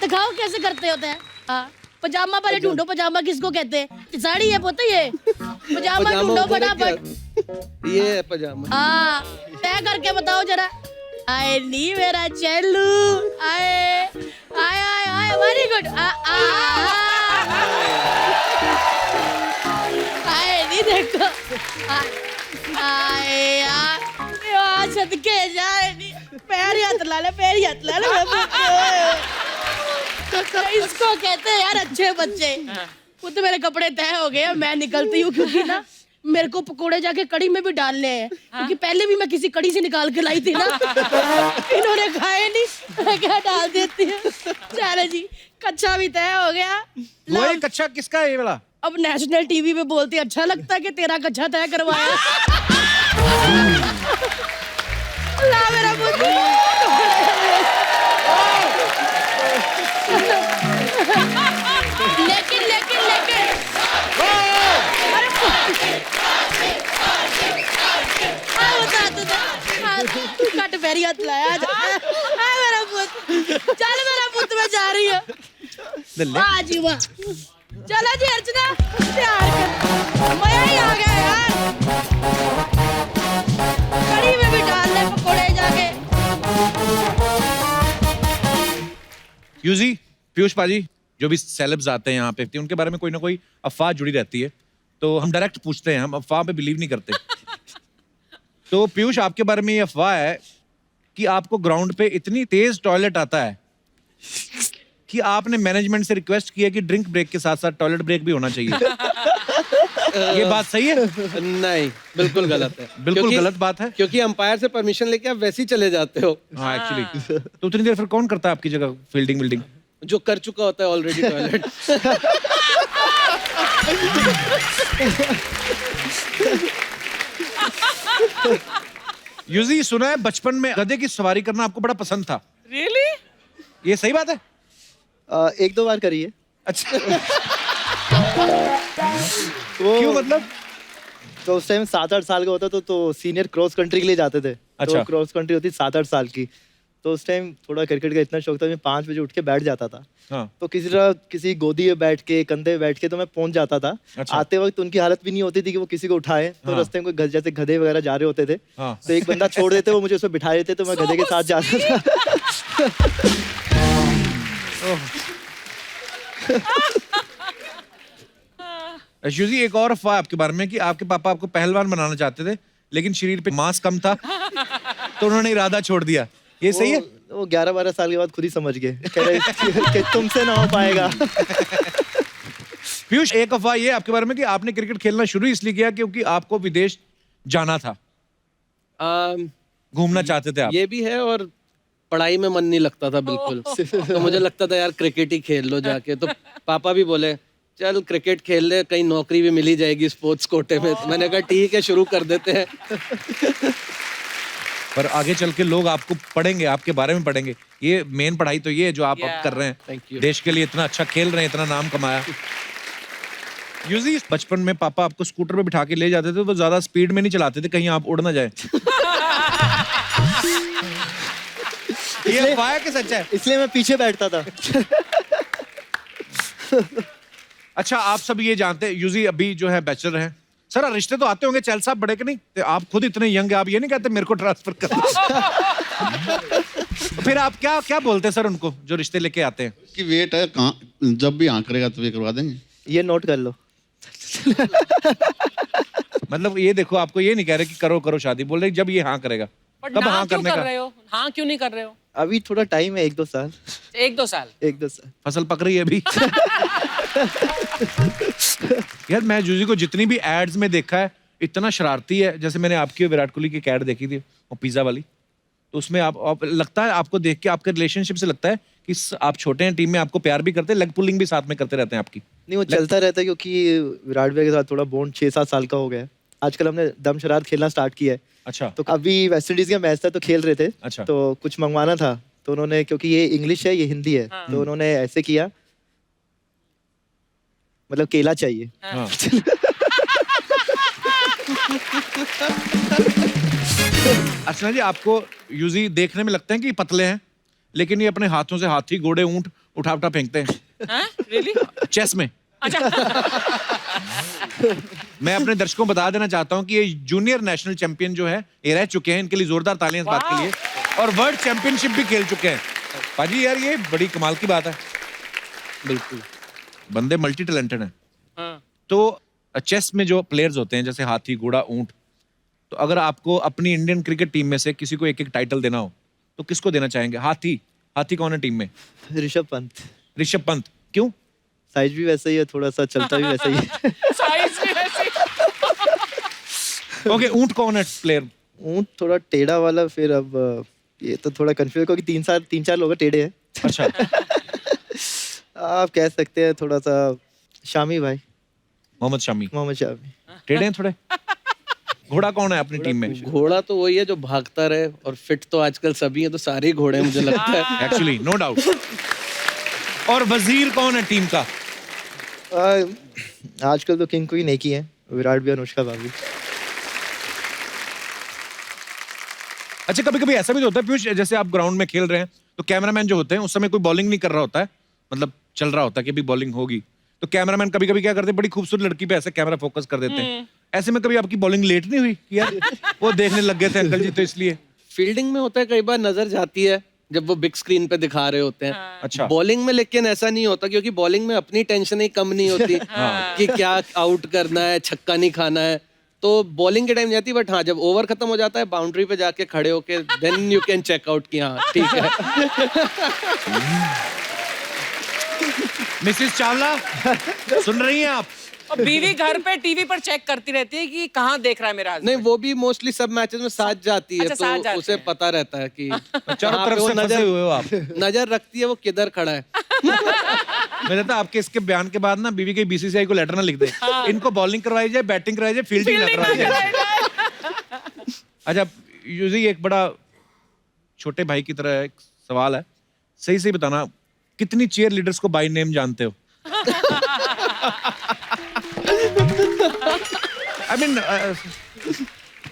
दिखाओ कैसे करते होते हैं। हाँ पजामा पहले ढूंढो, पजामा किसको कहते हैं? साड़ी है पोते ये, पजामा ढूंढो ऊपर है फटाफट। क्या? ये है पजामा। हाँ तय करके बताओ जरा। आए नी मेरा चेलू, आए आए आए आए, वेरी गुड। आए नी देखो, आए यार सदके जाए नी, पैर ही हाथ ला ले, पैर ही हाथ ला ले। इसको कहते हैं यार अच्छे बच्चे। वो तो मेरे कपड़े तय हो गए, मैं निकलती हूँ क्योंकि ना मेरे को पकोड़े जाके कड़ी में भी डालने हैं, क्योंकि पहले भी मैं किसी कड़ी से निकाल के लाई थी ना, इन्होंने खाए नहीं, मैं क्या डाल देती हूँ। चलो जी, कच्चा भी तय हो गया। वही कच्चा किसका है ये वाला? अब नेशनल टीवी पे बोलते अच्छा लगता है कि तेरा कच्चा तय करवाया। ला मेरा पुत्र। लेकिन तू कट पैरी हाथ लाया। मेरा पुत्र, चल मेरा पुत्र, मैं जा रही हूँ। वाह जी वाह, चलो जी अर्चना, प्यार कर, मजा ही आ गया यार। कड़ी में भी डाल ले पकोड़े जाके। यूजी, पीयूष पाजी, जो भी सेलेब्स आते हैं यहाँ पे, उनके बारे में कोई ना कोई अफवाह जुड़ी रहती है, तो हम डायरेक्ट पूछते हैं, हम अफवाह पे बिलीव नहीं करते। तो पीयूष, आपके बारे में ये अफवाह है कि आपको ग्राउंड पे इतनी तेज टॉयलेट आता है कि आपने मैनेजमेंट से रिक्वेस्ट किया कि ड्रिंक ब्रेक के साथ साथ टॉयलेट ब्रेक भी होना चाहिए। ये बात सही है? नहीं, बिल्कुल गलत है। बिल्कुल क्योंकि- गलत बात है। क्योंकि अंपायर से परमिशन लेके आप वैसे ही चले जाते हो। हाँ एक्चुअली। तो उतनी देर फिर कौन करता है आपकी जगह फील्डिंग विल्डिंग? जो कर चुका होता है ऑलरेडी टॉयलेट। यूजी, सुना है बचपन में गधे की सवारी करना आपको बड़ा पसंद था। रियली? ये सही बात है? एक दो बार करिए। अच्छा। वो क्यों मतलब? तो उस टाइम 7-8 साल का होता तो सीनियर क्रॉस कंट्री के लिए जाते थे। अच्छा। तो क्रॉस कंट्री होती 7-8 साल की, तो उस टाइम थोड़ा क्रिकेट का इतना शौक था, मैं 5 बजे उठ के बैठ जाता था। हाँ। तो किसी गोदी में बैठ के, कंधे में बैठ के तो मैं पहुंच जाता था। अच्छा। आते वक्त उनकी हालत भी नहीं होती थी कि वो किसी को उठाए, तो हाँ। रास्ते में कोई जैसे गधे वगैरह जा रहे होते थे, हाँ। तो एक बंदा छोड़ देते, वो मुझे उसमें बिठा देते, तो मैं गधे के साथ जाता था। यूजी, एक और अफवाह आपके बारे में कि आपके पापा आपको पहलवान बनाना चाहते थे, लेकिन शरीर पे मांस कम था, तो उन्होंने इरादा छोड़ दिया। ये सही है? वो 11-12 साल के बाद खुद ही समझ गए, कह रहे कि तुमसे ना हो पाएगा। पीयूष, एक अफवाह ये आपके बारे में कि आपने क्रिकेट खेलना शुरू इसलिए किया क्योंकि आपको विदेश जाना था, घूमना चाहते थे आप। ये भी है, और पढ़ाई में मन नहीं लगता था बिल्कुल। तो मुझे लगता था यार क्रिकेट ही खेल लो जाके। तो पापा भी बोले चल क्रिकेट खेल ले, कहीं नौकरी भी मिली जाएगी स्पोर्ट्स कोटे में। मैंने कहा ठीक है, शुरू कर देते हैं। पर आगे चल के लोग आपको पढ़ेंगे, आपके बारे में पढ़ेंगे। ये मेन पढ़ाई तो ये है जो आप अब कर रहे हैं। Thank you. देश के लिए इतना अच्छा खेल रहे हैं, इतना नाम कमाया। यूजी, बचपन में पापा आपको स्कूटर पे बिठा के ले जाते थे तो ज्यादा स्पीड में नहीं चलाते थे, कहीं आप उड़ ना जाए। ये अफवाह है कि सच है? इसलिए मैं पीछे बैठता था। अच्छा, आप सब ये जानते हैं यूजी अभी जो है बैचलर हैं। सर, रिश्ते तो आते होंगे, चैल साहब बड़े के नहीं? तो आप खुद इतने यंग है, आप ये नहीं कहते मेरे को ट्रांसफर कर दो? तो फिर आप क्या क्या बोलते हैं सर उनको जो रिश्ते लेके आते हैं? कि वेट है, कहाँ जब भी हाँ करेगा तो ये करवा देंगे। ये नोट कर लो। मतलब ये देखो, आपको ये नहीं कह रहे कि करो करो शादी, बोल रहे जब ये हाँ करेगा। बट कब ना हाँ क्यों करने कर का? रहे हो? हाँ क्यों नहीं कर रहे हो? अभी थोड़ा टाइम है, 1-2 साल। 1-2 साल? 1-2 साल। फसल पक रही है अभी। यार, मैं जूजी को जितनी भी एड्स में देखा है, इतना शरारती है। जैसे मैंने आपकी और विराट कोहली की एक एड देखी थी, वो पिज्जा वाली, तो उसमें आप लगता है, आपको देख के आपके रिलेशनशिप से लगता है कि आप छोटे हैं, टीम में आपको प्यार भी करते हैं, लेग पुलिंग भी साथ में करते रहते हैं आपकी। नहीं, वो चलता रहता है क्योंकि विराट भैया के साथ थोड़ा बॉन्ड 6-7 साल का हो गया है। आजकल हमने दम शरारत खेलना स्टार्ट किया है। अच्छा। तो अभी वेस्ट इंडीज का मैच था तो खेल रहे थे। अच्छा। तो कुछ मंगवाना था, तो उन्होंने, क्योंकि ये इंग्लिश है ये हिंदी है, तो उन्होंने ऐसे किया, मतलब केला चाहिए। हाँ। अर्चना जी, आपको यूजी देखने में लगते हैं कि पतले हैं, लेकिन ये अपने हाथों से हाथी, घोड़े, ऊंट उठा उठा फेंकते हैं हाँ? Really? चेस में। अच्छा। मैं अपने दर्शकों को बता देना चाहता हूं कि ये जूनियर नेशनल चैंपियन जो है, ये रह चुके हैं। इनके लिए जोरदार तालियां इस बात के लिए। और वर्ल्ड चैंपियनशिप भी खेल चुके हैं। पाजी यार, ये बड़ी कमाल की बात है। बिल्कुल। बंदे मल्टी टैलेंटेड हैं। हाँ। तो चेस में जो प्लेयर्स होते हैं, जैसे हाथी, घोड़ा, ऊंट, तो अगर आपको अपनी इंडियन क्रिकेट टीम में से किसी को एक एक टाइटल देना हो तो किसको देना चाहेंगे? हाथी कौन है टीम में? ऋषभ पंत। ऋषभ पंत। क्यों? साइज भी वैसा ही है, थोड़ा सा चलता भी वैसा ही है। साइज भी वैसे ही। ओके, ऊंट कौन है प्लेयर? ऊँट थोड़ा टेढ़ा वाला, फिर अब ये तो थोड़ा कंफ्यूज, क्योंकि 3-4 लोग टेढ़े हैं। अच्छा, आप कह सकते हैं थोड़ा सा शामी भाई, मोहम्मद शामी। मोहम्मद शामी। टेढ़े हैं थोड़े। घोड़ा कौन है अपनी टीम में? घोड़ा तो वही है जो भागता रहे, और फिट तो आजकल सभी है, तो सारे ही घोड़े हैं, मुझे लगता है। Actually no doubt. और वजीर कौन है टीम का? आजकल तो किंग क्वीन एक ही है, विराट भी, अनुष्का भाभी। अच्छा, कभी कभी ऐसा भी तो होता है पीयूष, जैसे आप ग्राउंड में खेल रहे हैं तो कैमरामैन जो होते हैं उस समय कोई बॉलिंग नहीं कर रहा होता है, मतलब चल रहा होता है कि अभी बॉलिंग होगी, तो कैमरामैन कभी कभी क्या करते हैं, बड़ी खूबसूरत लड़की पे ऐसे कैमरा फोकस कर देते हैं। ऐसे में कभी आपकी बॉलिंग लेट नहीं हुई कि यार वो देखने लग गए थे अंकल जी तो इसलिए? फील्डिंग में होता है, कई बार नजर जाती है जब वो बिग स्क्रीन पे दिखा रहे होते हैं। अच्छा। बॉलिंग में लेकिन ऐसा नहीं होता, क्योंकि बॉलिंग में अपनी टेंशन ही कम नहीं होती कि क्या आउट करना है, छक्का नहीं खाना है, तो बॉलिंग के टाइम जाती है। बट हाँ, जब ओवर खत्म हो जाता है, बाउंड्री पे जाके खड़े होके then you can check out कि हाँ ठीक है। मिसेस चावला, सुन रही हैं आप? और बीवी घर पे टीवी पर चेक करती रहती है कि कहाँ देख रहा है मेरा नहीं, वो भी मोस्टली सब मैचेस में साथ जाती है, अच्छा, साथ तो जाते उसे हैं। पता रहता है कि चारों कहाँ तरफ पे वो से फंसे हुए हो आप। नजर रखती है वो किधर खड़ा है। मैं कहता आपके इसके बयान के बाद ना बीवी के बीसीसीआई को लेटर ना लिख दे, इनको बॉलिंग करवाई जाए, बैटिंग करवाई जाए, फील्डिंग ना करवाई जाए। अच्छा, यूजी एक बड़ा छोटे भाई की तरह एक सवाल है, सही सही बताना, कितनी चीयर लीडर्स को बाय नेम जानते हो? आई मीन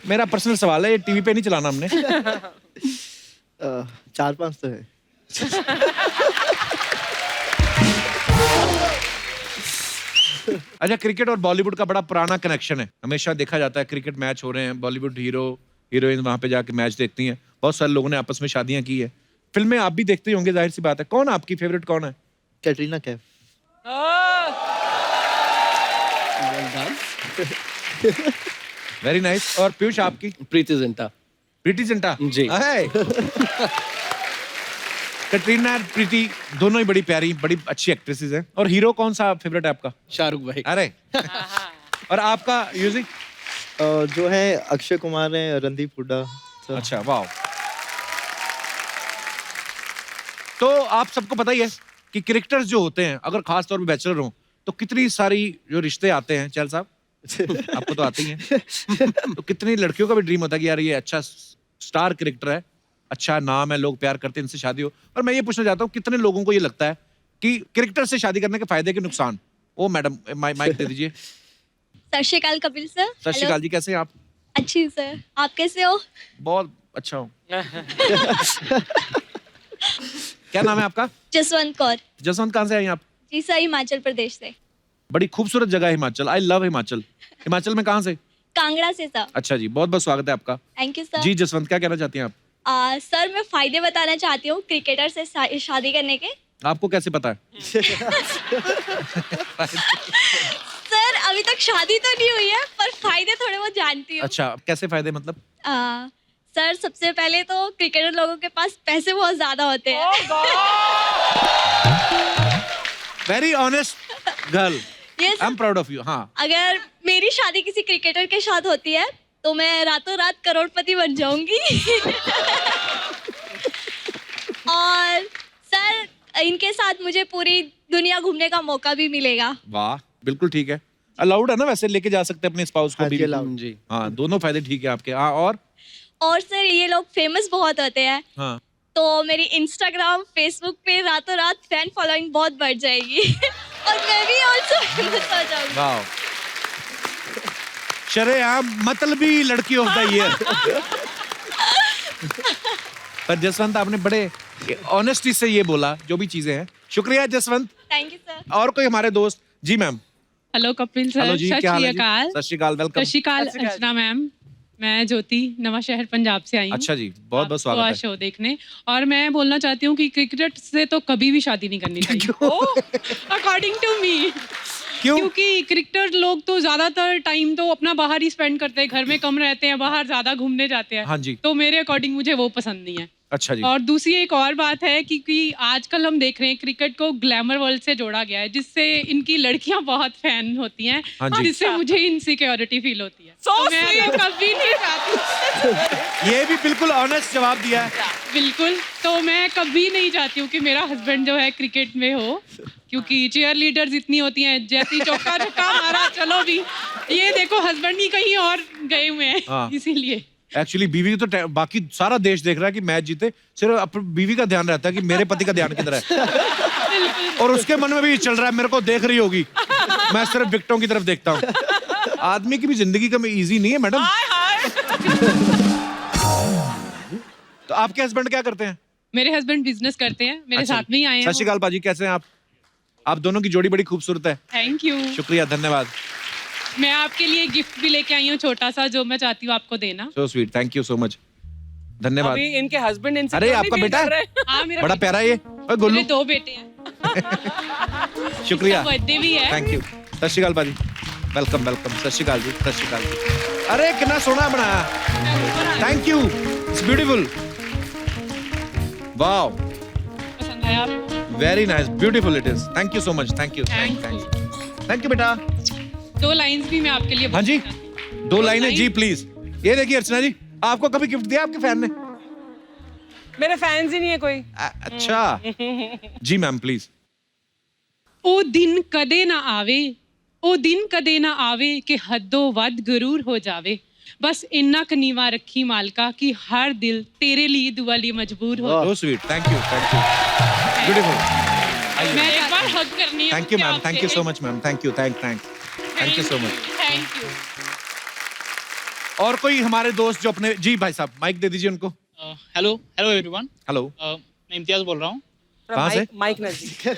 मेरा पर्सनल सवाल है, ये टीवी पे नहीं चलाना हमने। 4-5 तो है। अच्छा, क्रिकेट और बॉलीवुड का बड़ा पुराना कनेक्शन है, हमेशा देखा जाता है क्रिकेट मैच हो रहे हैं, बॉलीवुड हीरोइन वहां पे जाके मैच देखती हैं, बहुत सारे लोगों ने आपस में शादियां की है, फिल्में आप भी देखते ही होंगे, जाहिर सी बात है। कौन आपकी फेवरेट कौन है? कैटरीना कैफ। Very nice. और पीयूष आपकी? प्रीति जिंटा। प्रीति जिंटा जी। हाय। कैटरीना और प्रीति दोनों ही बड़ी प्यारी, बड़ी अच्छी एक्ट्रेसेस हैं। और हीरो कौन सा फेवरेट है आपका? शाहरुख भाई। अरे और आपका यूजी? जो है अक्षय कुमार है, रणदीप हुड्डा। अच्छा, वाह। तो आप सबको पता ही है कि क्रिकेटर्स जो होते हैं, अगर खास तौर पे बैचलर हो, तो कितनी सारी जो रिश्ते आते हैं, चल साहब आपको तो आते ही हैं। तो कितनी लड़कियों का भी ड्रीम होता है कि यार ये अच्छा स्टार क्रिकेटर है, अच्छा नाम है, लोग प्यार करते हैं, इनसे शादी हो। और मैं ये पूछना चाहता हूँ, कितने लोगों को ये लगता है कि क्रिकेटर से शादी करने के फायदे के नुकसान? ओ मैडम, माइक दे दीजिए। सत श्री अकाल कपिल सर। सत श्री अकाल जी, कैसे हैं आप? अच्छी सर, आप कैसे हो? बहुत अच्छा हूँ। क्या नाम है आपका? जसवंत कौर। जसवंत, कहाँ से आई आप? जी सर, हिमाचल प्रदेश से। बड़ी खूबसूरत जगह है हिमाचल, आई लव हिमाचल। हिमाचल में कहाँ से? कांगड़ा से सर। अच्छा जी, बहुत बहुत स्वागत है आपका। Thank you sir. जी जसवंत, क्या कहना चाहती हैं आप? सर, मैं फायदे बताना चाहती हूँ क्रिकेटर से शादी करने के। आपको कैसे पता है? सर, अभी तक शादी तो नहीं हुई है, पर फायदे थोड़े बहुत जानती हूँ। अच्छा, कैसे फायदे मतलब? सर, सबसे पहले तो क्रिकेटर लोगों के पास पैसे बहुत ज्यादा होते हैं। वेरी ऑनेस्ट गर्ल, ये I am proud of you. हाँ, अगर मेरी शादी किसी क्रिकेटर के साथ होती है तो मैं रातों रात करोड़पति बन जाऊंगी। और सर, इनके साथ मुझे पूरी दुनिया घूमने का मौका भी मिलेगा। वाह, बिल्कुल ठीक है। अलाउड है ना, वैसे लेके जा सकते हैं अपने स्पाउस को हाँ भी। जी, allowed। जी। हाँ, दोनों फायदे ठीक है आपके। हाँ, और सर, ये लोग फेमस बहुत होते हैं, हाँ, तो मेरी इंस्टाग्राम, फेसबुक पे रातों रात फैन फॉलोइंग बहुत बढ़ जाएगी। और मैं भी ऑल्सो फेमस हो जाऊंगी। वाह, शरेआम मतलबी लड़की ऑफ द ईयर। पर जसवंत, आपने बड़े ऑनेस्टी से ये बोला जो भी चीजें हैं। शुक्रिया जसवंत। Thank you sir. और कोई हमारे दोस्त? जी ma'am. Hello Kapil sir. Hello जी, सत क्या हाल श्री है जी? अकाल। सत श्री अकाल, वेलकम। सत श्री अकाल अर्चना मैम। मैं ज्योति नवा शहर पंजाब से आई हूँ। अच्छा जी, बहुत बहुत स्वागत है। शो देखने। और मैं बोलना चाहती हूँ कि क्रिकेट से तो कभी भी शादी नहीं करनी चाहिए, अकॉर्डिंग टू मी। क्यों? क्योंकि क्रिकेटर लोग तो ज्यादातर टाइम तो अपना बाहर ही स्पेंड करते हैं, घर में कम रहते हैं, बाहर ज्यादा घूमने जाते हैं। हाँ जी। तो मेरे अकॉर्डिंग मुझे वो पसंद नहीं है। अच्छा जी। और दूसरी एक और बात है कि आजकल हम देख रहे हैं क्रिकेट को ग्लैमर वर्ल्ड से जोड़ा गया है, जिससे इनकी लड़कियां बहुत फैन होती हैं, हाँ जी। जिससे मुझे इनसिक्योरिटी फील होती है। So तो मैं sweet. कभी नहीं चाहती, ये भी बिल्कुल ऑनेस्ट जवाब दिया है। बिल्कुल, तो मैं कभी नहीं चाहती हूँ कि मेरा हस्बैंड जो है क्रिकेट में हो, क्योंकि चेयर लीडर्स इतनी होती हैं, जैसी चौका छक्का मारा चलो भी, ये देखो हस्बैंड ही कहीं और गए हुए हाँ। हैं, इसीलिए। एक्चुअली बीवी तो बाकी सारा देश देख रहा है कि मैच जीते, सिर्फ अपनी बीवी का ध्यान रहता है कि मेरे पति का ध्यान किधर है। और उसके मन में भी ये चल रहा है मेरे को देख रही होगी, मैं सिर्फ विकेटों की तरफ देखता हूँ। आदमी की भी जिंदगी कम इजी नहीं है मैडम। हाय हाय। तो आपके हस्बैंड क्या करते हैं? मेरे हस्बैंड बिजनेस करते हैं, मेरे अच्छा। साथ में ही आए सत हैं। श्री अकाल पाजी, कैसे हैं आप दोनों की जोड़ी बड़ी खूबसूरत है। Thank you. शुक्रिया, धन्यवाद। मैं आपके लिए गिफ्ट भी लेके आई हूँ छोटा सा, जो मैं चाहती हूँ आपको देना। So sweet, thank you so much, धन्यवाद। अभी इनके हस्बैंड इनसे अरे आपका बेटा है? हाँ, मेरा बड़ा प्यारा ये। ओए गोलू, मेरे 2 बेटे हैं। शुक्रिया, बर्थडे भी है। Thank you. सत श्री अकाल पाजी, वेलकम वेलकम। सत श्री अकाल जी, सत श्री अकाल जी। अरे कितना सोना बनाया, thank you, it's beautiful. Wow, पसंद आया आपको? Very nice, beautiful it is. Thank you so much, thank you, thank you बेटा। 2 लाइंस भी मैं आपके लिए हाँ जी, बोलना चाहती हूँ। 2 लाइनें जी प्लीज। ये देखिए अर्चना जी, आपको कभी गिफ्ट दिया आपके फैन ने? मेरे फैंस ही नहीं है कोई। अच्छा जी मैम प्लीज। ओ दिन कदे ना आवे, ओ दिन कदे ना आवे कि हदों वध गरूर हो जावे, बस इन्ना क नीवा रखी मालका कि हर दिल तेरे लिए दुआ लिए मजबूर हो। So sweet, thank you, beautiful. मैं एक बार हग करनी है। Thank you ma'am, thank you so much ma'am, thank you, thank you so much. Thank you. और कोई हमारे दोस्त जो अपने, जी भाई साहब माइक दे दीजिए उनको। हेलो हेलो एवरीवन, हेलो, मैं इम्तियाज बोल रहा हूँ। कहाँ से? माइक नजदीक।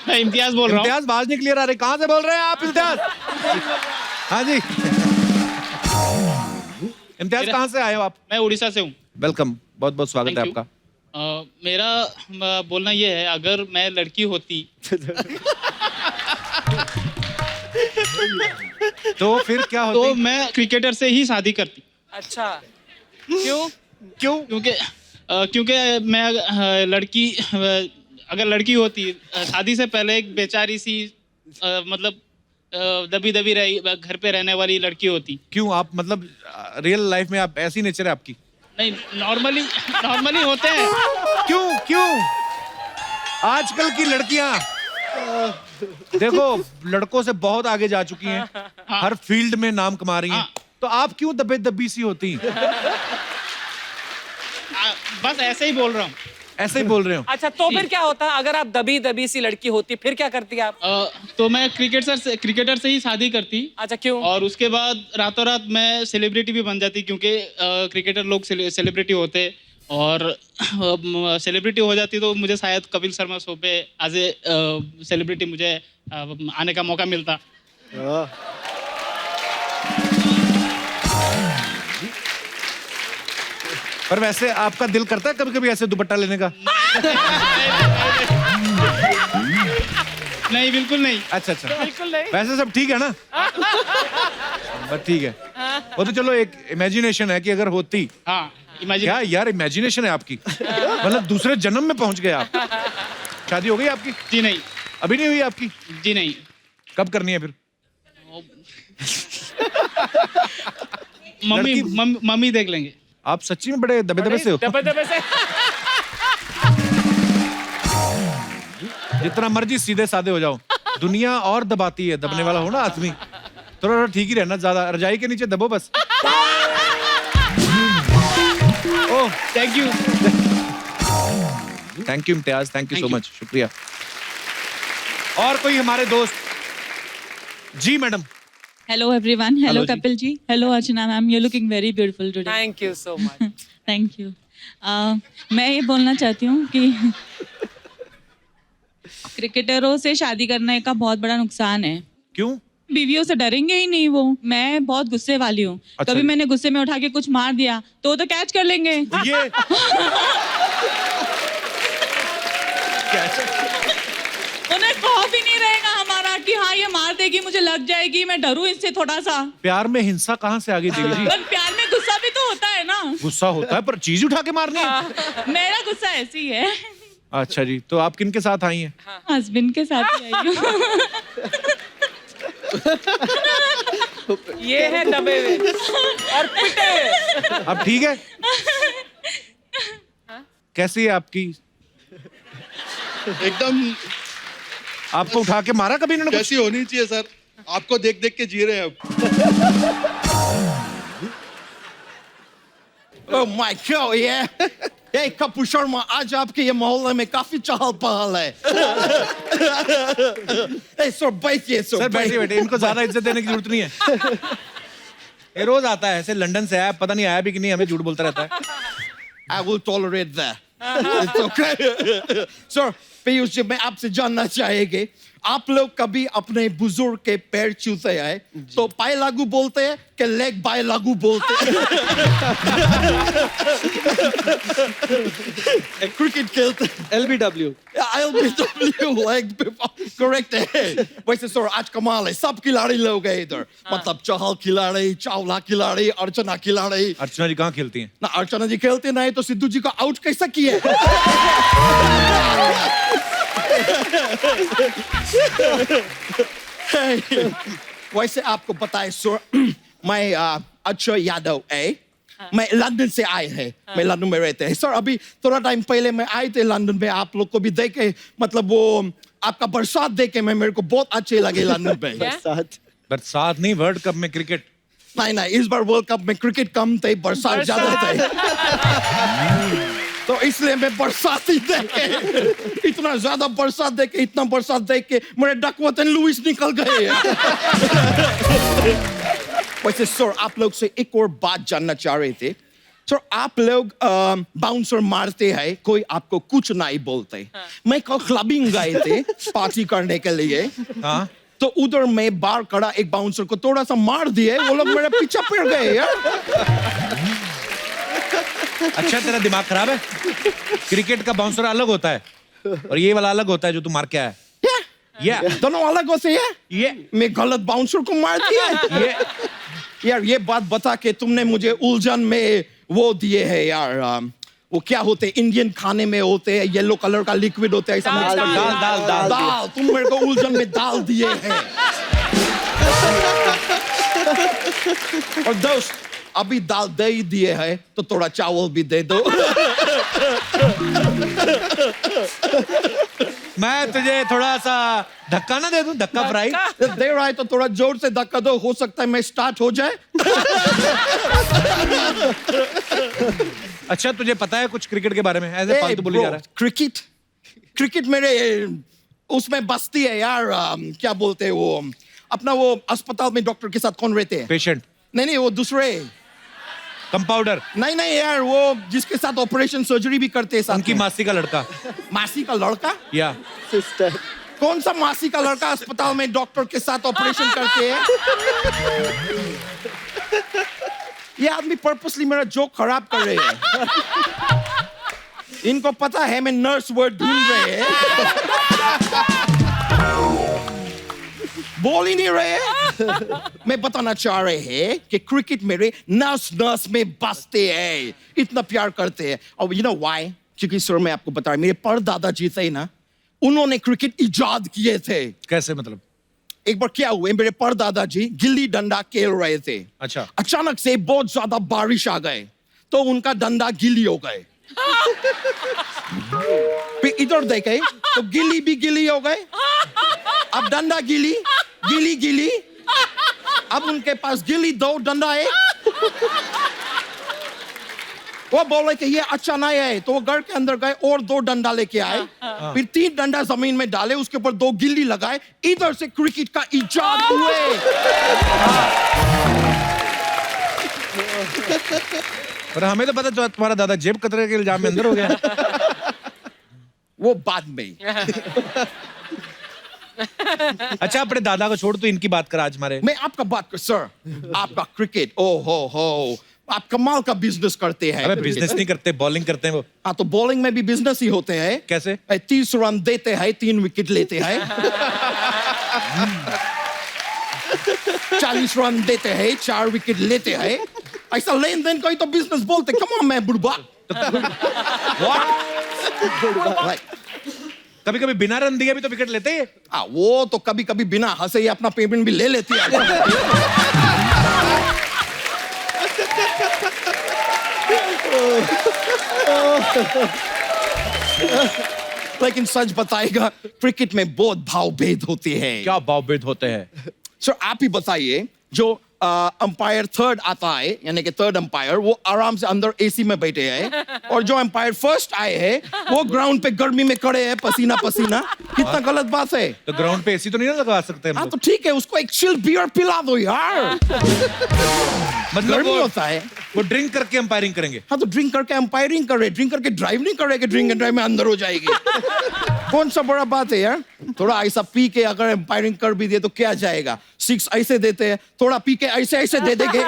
मैं इम्तियाज बोल रहा हूँ। इम्तियाज, आवाज नहीं क्लियर आ रही, कहाँ से बोल रहे हैं आप इम्तियाज? हाँ जी, इम्तियाज कहाँ से आए हो आप? मैं उड़ीसा से हूँ। वेलकम, बहुत बहुत स्वागत है Thank you. आपका। मेरा बोलना ये है, अगर मैं लड़की होती तो फिर क्या तो होती? मैं क्रिकेटर से ही शादी करती। अच्छा, क्यों? क्यों? क्योंकि मैं लड़की अगर लड़की होती, शादी से पहले एक बेचारी सी मतलब दबी दबी रही घर पे रहने वाली लड़की होती। क्यों आप मतलब रियल लाइफ में आप ऐसी नेचर है आपकी? नहीं, नॉर्मली होते हैं। क्यों क्यों? आजकल की लड़कियां देखो लड़कों से बहुत आगे जा चुकी हैं, हर फील्ड में नाम कमा रही हैं, तो आप क्यों दबे दबी सी होती? बस ऐसे ही बोल रहा हूँ। ऐसे ही बोल रहे हो? अच्छा, तो फिर क्या होता अगर आप दबी दबी सी लड़की होती, फिर क्या करती आप? तो मैं क्रिकेटर से ही शादी करती। अच्छा, क्यों? और उसके बाद रातों रात मैं सेलिब्रिटी भी बन जाती, क्योंकि क्रिकेटर लोग सेलिब्रिटी होते, और सेलिब्रिटी हो जाती तो मुझे शायद कपिल शर्मा शो पे एज ए सेलिब्रिटी मुझे आने का मौका मिलता। पर वैसे आपका दिल करता है कभी कभी ऐसे दुपट्टा लेने का? नहीं, बिल्कुल नहीं। अच्छा अच्छा, बिल्कुल नहीं। वैसे सब ठीक है ना? बस ठीक है, वो तो चलो एक इमेजिनेशन है कि अगर होती। हाँ, इमेजिन। क्या यार इमेजिनेशन है आपकी, मतलब दूसरे जन्म में पहुंच गए आप। शादी हो गई आपकी? जी नहीं। अभी नहीं हुई आपकी? जी नहीं। कब करनी है फिर? मम्मी देख लेंगे। आप सच्ची में बड़े दबे दबे से हो? दबे दबे से। जितना मर्जी सीधे साधे हो जाओ, दुनिया और दबाती है। दबने वाला हो ना आदमी, थोड़ा ठीक ही रहना, ज्यादा रजाई के नीचे दबो बस। Oh, thank you Imtiaz, thank you so much, शुक्रिया। और कोई हमारे दोस्त? जी madam. Hello everyone. Hello Hello जी। Kapil ji. Hello Archana ma'am. You're looking very beautiful today. Thank you so much. Thank you. मैं ये बोलना चाहती हूँ कि क्रिकेटरों से शादी करने का बहुत बड़ा नुकसान है। क्यों? बीवियों से डरेंगे ही नहीं वो। मैं बहुत गुस्से वाली हूँ। अच्छा। कभी मैंने गुस्से में उठा के कुछ मार दिया तो वो तो कैच कर लेंगे। ये उन्हें खौफ ही नहीं रहेगा हमारा कि हाँ ये मार देगी, मुझे लग जाएगी, मैं डरूं इससे थोड़ा सा। प्यार में हिंसा कहाँ से आ गई देवी जी? पर प्यार में गुस्सा भी तो होता है ना। गुस्सा होता है पर चीज उठा के मारनी है। मेरा गुस्सा ऐसी ही है। अच्छा जी, तो आप किन के साथ आई हैं? हस्बैंड के साथ ही आई हूँ। ये है दबे हुए और पिटे हुए। अब ठीक है? कैसी है आपकी? एकदम आपको उठा के मारा कभी इन्होंने? कैसी होनी चाहिए सर, आपको देख देख के जी रहे हैं अब। Oh my God, yeah. Hey, Kapoor Sharma, आज आपके ये मोहल्ले में काफी चहल पहल है। Hey, सर बैठिए, सर बैठिए बैठिए, इनको ज्यादा इज्जत देने की जरूरत नहीं है। ये रोज आता है ऐसे, लंदन से आया, पता नहीं आया भी कि नहीं, हमें झूठ बोलता रहता है। I will tolerate that. It's okay. Sir, Piyush ji, मैं आपसे जानना चाहेंगे, आप लोग कभी अपने बुजुर्ग के पैर छूते हैं तो पाए लागू बोलते हैं कि लेग बाय लागू बोलते हैं? क्रिकेट खेलते LBW। LBW लेग करेक्ट है। वैसे सर आज कमाल है, सब खिलाड़ी लोग हैं इधर, मतलब चहल खिलाड़ी, चावला खिलाड़ी, अर्चना खिलाड़ी। अर्चना जी कहाँ खेलती हैं? ना अर्चना जी खेलते नहीं तो सिद्धू जी को आउट कैसा किए? वैसे आपको बताए सर, मैं अक्षय यादव है, मैं लंदन से आए हैं, मैं लंदन में रहते हैं सर। अभी थोड़ा टाइम पहले मैं आए थे लंदन में, आप लोग को भी देखे, मतलब वो आपका बरसात देखे मैं, मेरे को बहुत अच्छे लगे लंदन में। बरसात नहीं, वर्ल्ड कप में क्रिकेट। नहीं, इस बार वर्ल्ड कप में क्रिकेट कम थे, बरसात ज्यादा थे, तो इसलिए मैं बरसात ही देखे, इतना ज्यादा बरसात देखे, इतना बरसात देख के मेरे डकवर्थ एंड लुइस निकल गए। वैसे सर आप लोग से एक और बात जानना चाह रहे थे सर, आप लोग बाउंसर मारते हैं, कोई आपको कुछ नहीं बोलते। मैं कल क्लबिंग गए थे पार्टी करने के लिए, हाँ, तो उधर में बाहर खड़ा एक बाउंसर को थोड़ा सा मार दिए, वो लोग मेरे पीछे पड़ गए यार। अच्छा तेरा दिमाग खराब है? क्रिकेट का बाउंसर अलग होता है और ये वाला अलग होता है जो तू मार के आया है। दोनों अलग होते हैं। ये मैं गलत बाउंसर को मार दिया। यार ये बात बता के तुमने मुझे उलझन में वो दिए है यार, वो क्या होते इंडियन खाने में होते हैं, येलो कलर का लिक्विड होता है, दाल, तुम मेरे को उलझन में दाल दिए हैं। और दोस्त अभी दाल दे ही दिए है तो थोड़ा चावल भी दे दो। मैं तुझे थोड़ा सा धक्का ना दे दूं, धक्का फ्राई दे रहा है तो थोड़ा जोर से धक्का दो, हो सकता है मैं स्टार्ट हो जाए। अच्छा तुझे पता है कुछ क्रिकेट के बारे में? ऐसे फालतू बोली जा रहा है। क्रिकेट मेरे उसमें बस्ती है यार, क्या बोलते हैं वो, अपना वो अस्पताल में डॉक्टर के साथ कौन रहते हैं? पेशेंट? नहीं वो दूसरे कंपाउंडर? नहीं यार, वो जिसके साथ ऑपरेशन सर्जरी भी करते हैं साथ उनकी में। मासी का लड़का? मासी का लड़का? या सिस्टर। कौन सा मासी का लड़का अस्पताल में डॉक्टर के साथ ऑपरेशन करते हैं? ये आदमी पर्पसली मेरा जोक खराब कर रहे हैं। इनको पता है मैं नर्स वर्ड ढूंढ रहे हैं, बोल ही नहीं रहे। मैं बताना चाह रहे हैं कि क्रिकेट मेरे नस में बसते हैं, इतना प्यार करते हैं। और यू नो व्हाई? क्योंकि सर मैं आपको बता रहा हूं, मेरे परदादा जी थे ना, उन्होंने क्रिकेट इजाद किए थे। कैसे मतलब? एक बार क्या हुआ, मेरे परदादा जी गिल्ली डंडा खेल रहे थे। अच्छा। अचानक से बहुत ज्यादा बारिश आ गए तो उनका डंडा गिल्ली हो गए। फिर इधर देखे तो गिल्ली भी गिल्ली हो गए, अब डंडा गिल्ली, गिल्ली गिल्ली, अब उनके पास गिल्ली दो, डंडा एक। वो बोले कि ये अच्छा नहीं है, तो वो घर के अंदर गए और 2 डंडा लेके आए, फिर 3 डंडा जमीन में डाले, उसके ऊपर 2 गिल्ली लगाए, इधर से क्रिकेट का इजाद हुए। और हमें तो पता था तुम्हारा दादा जेब कतरे के इल्जाम में अंदर हो गया। वो बाद में। अच्छा अपने दादा को छोड़, तो इनकी बात कर आज हमारे। मैं आपका बात कर सर, आपका क्रिकेट, ओ हो आप कमाल का बिजनेस करते हैं। अबे बिजनेस नहीं करते, बॉलिंग करते हैं वो। हाँ तो बॉलिंग में भी बिजनेस ही होते हैं। कैसे? 30 रन देते हैं, 3 विकेट लेते हैं। 40 रन देते हैं, 4 विकेट लेते हैं। ऐसा लेन देन कोई तो बिजनेस बोलते, कम ऑन मैं बुढ़बा। कभी कभी बिना रन दिए भी तो विकेट लेते हैं। वो तो कभी कभी बिना हंसे ही अपना पेमेंट भी ले लेती है। लेकिन सच बताएगा, क्रिकेट में बहुत भाव भेद होते हैं। क्या भाव भेद होते हैं? सर आप ही बताइए, जो अंपायर थर्ड आता है, यानी कि थर्ड अंपायर, वो आराम से अंदर एसी में बैठे हैं, और जो अंपायर फर्स्ट आए हैं वो ग्राउंड पे गर्मी में खड़े हैं, पसीना पसीना। कितना गलत बात है। तो ग्राउंड पे एसी तो नहीं लगा सकते हम हाँ लोग? तो ठीक है, उसको एक चिल बियर पिला दो यार। मतलब गर्मी होता है। वो ड्रिंक करके अंपायरिंग करेंगे? हाँ तो ड्रिंक करके अंपायरिंग कर रहे, ड्रिंक करके ड्राइव नहीं कर रहे कि ड्रिंक एंड ड्राइव में अंदर हो जाएगी। कौन सा बड़ा बात है यार। थोड़ा ऐसा पी के अगर अंपायरिंग कर भी दिए तो क्या जाएगा। 6 ऐसे देते हैं, थोड़ा पी के ऐसे ऐसे दे देंगे।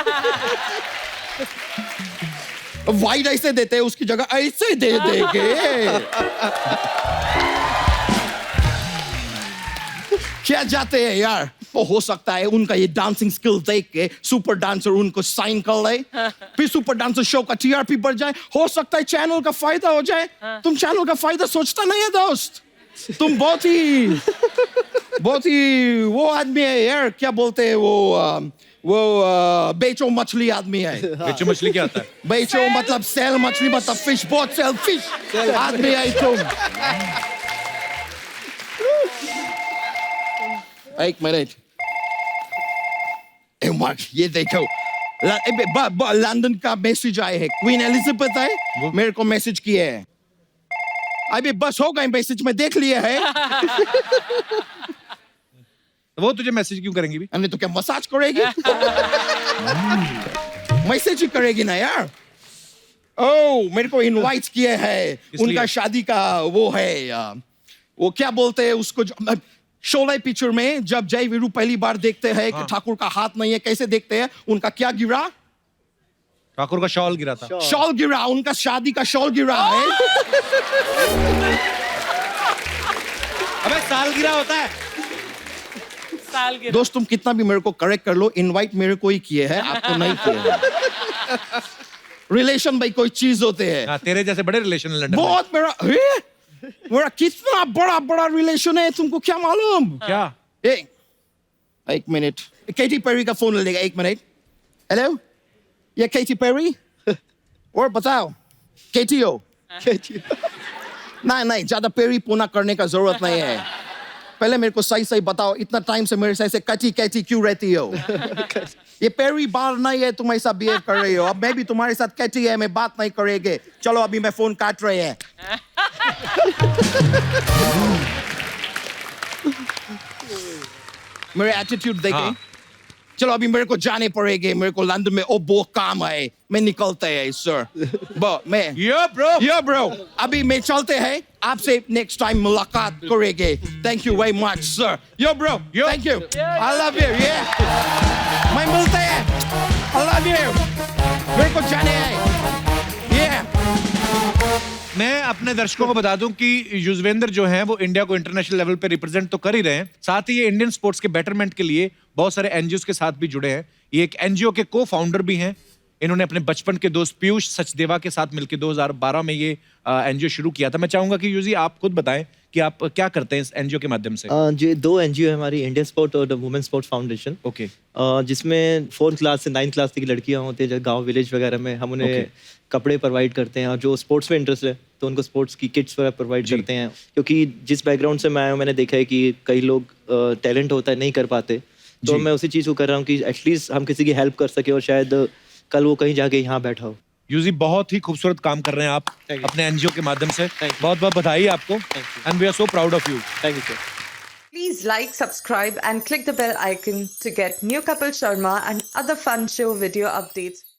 वाइड ऐसे देते हैं, उसकी जगह ऐसे दे देंगे। क्या जाते हैं यार। वो हो सकता है उनका ये डांसिंग स्किल देख के सुपर डांसर उनको साइन कर ले, फिर सुपर डांसर शो का टीआरपी बढ़ जाए, हो सकता है चैनल का फायदा हो जाए। तुम चैनल का फायदा सोचता नहीं है दोस्त। तुम बहुत ही वो आदमी है यार, क्या बोलते हैं वो बेचो मछली आदमी है। बेचो मछली क्या आता है? बेचो मतलब सेल मछली, मतलब फिश, बहुत सेल फिश आदमी है तुम। एक मिनट, ये देखो, लंदन का मैसेज आए है। क्वीन एलिजाबेथ है, मेरे को मैसेज किए है। अभी बस हो गए मैसेज में देख लिए है। वो तुझे मैसेज क्यों करेंगी भी? नहीं तो क्या मसाज करेगी? मैसेज ही करेगी ना यार। ओ मेरे को इनवाइट किए है, उनका शादी का वो है, वो क्या बोलते हैं उसको, शोले पिक्चर में जब जय वीरू पहली बार देखते हैं कि ठाकुर का हाथ नहीं है, कैसे देखते हैं? उनका क्या गिरा? ठाकुर का शॉल गिरा था। शॉल गिरा, उनका शादी का शॉल गिरा है। अबे साल गिरा होता है। दोस्त तुम कितना भी मेरे को करेक्ट कर लो, इनवाइट मेरे को ही किए हैं, आपको नहीं किए हैं। रिलेशन भाई कोई चीज होते हैं। हाँ, तेरे जैसे बड़े रिलेशन है लंदन में। बहुत मेरा कितना बड़ा बड़ा रिलेशन है, तुमको क्या मालूम? क्या? एक मिनट, केटी पेरी का फोन लेगा, एक मिनट। हेलो, ये केटी पेरी? और बताओ, केटी हो? नहीं ज्यादा पेरी पूना करने का जरूरत नहीं है। पहले मेरे को सही सही बताओ, इतना टाइम से मेरे से कटी क्यों रहती हो? ये पेरी बार नहीं है, तुम ऐसा बिहेव कर रही हो। अब मैं भी तुम्हारे साथ कैटी है, मैं बात नहीं करेंगे। चलो अभी मैं फोन काट रहे हैं। मेरे एटीट्यूड देखे। हाँ। चलो अभी मेरे को जाने पड़ेंगे, मेरे को लंदन में बहुत काम है, मैं निकलते हैं सर। ब्रो अभी मैं चलते हैं, आपसे नेक्स्ट टाइम मुलाकात करेंगे। Thank you very much sir. Bro thank you, I love you. मैं मिलते हैं, आई लव यू। मेरे को जाने है। मैं अपने दर्शकों को बता दूं कि युजवेंद्र जो हैं वो इंडिया को इंटरनेशनल लेवल पे रिप्रेजेंट तो कर ही रहे हैं, साथ ही ये इंडियन स्पोर्ट्स के बेटरमेंट के लिए बहुत सारे एनजीओ के साथ भी जुड़े हैं। ये एक एनजीओ के को फाउंडर भी हैं। इन्होंने अपने बचपन के दोस्त पीयूष सचदेवा के साथ मिलकर 2012 में ये एनजीओ शुरू किया था। मैं चाहूंगा कि यूजी आप खुद बताएं कि आप क्या करते हैं इस एनजीओ के माध्यम से। जी 2 एनजीओ है हमारी, इंडियन स्पोर्ट और वुमेन स्पोर्ट्स फाउंडेशन। ओके। जिसमें 4th क्लास से 9th क्लास तक की लड़कियां होती है, गांव विलेज वगैरह में हम उन्हें कपड़े प्रोवाइड करते हैं, और जो स्पोर्ट्स में इंटरेस्ट है तो उनको स्पोर्ट्स की किट्स वगैरह प्रोवाइड करते हैं। क्योंकि जिस बैकग्राउंड से मैं आया हूँ, मैंने देखा है कि कई लोग टैलेंट होता है नहीं कर पाते, तो मैं उसी चीज़ को कर रहा हूँ कि एटलीस्ट हम किसी की हेल्प कर सके और शायद कल वो कहीं जाके यहाँ बैठा हो। यूजी बहुत ही खूबसूरत काम कर रहे हैं आप अपने एनजीओ के माध्यम से। बहुत बहुत बधाई आपको, and we are so proud of you. Thank you sir. Please like, subscribe and click the bell icon to get new Kapil Sharma and other fun show video updates.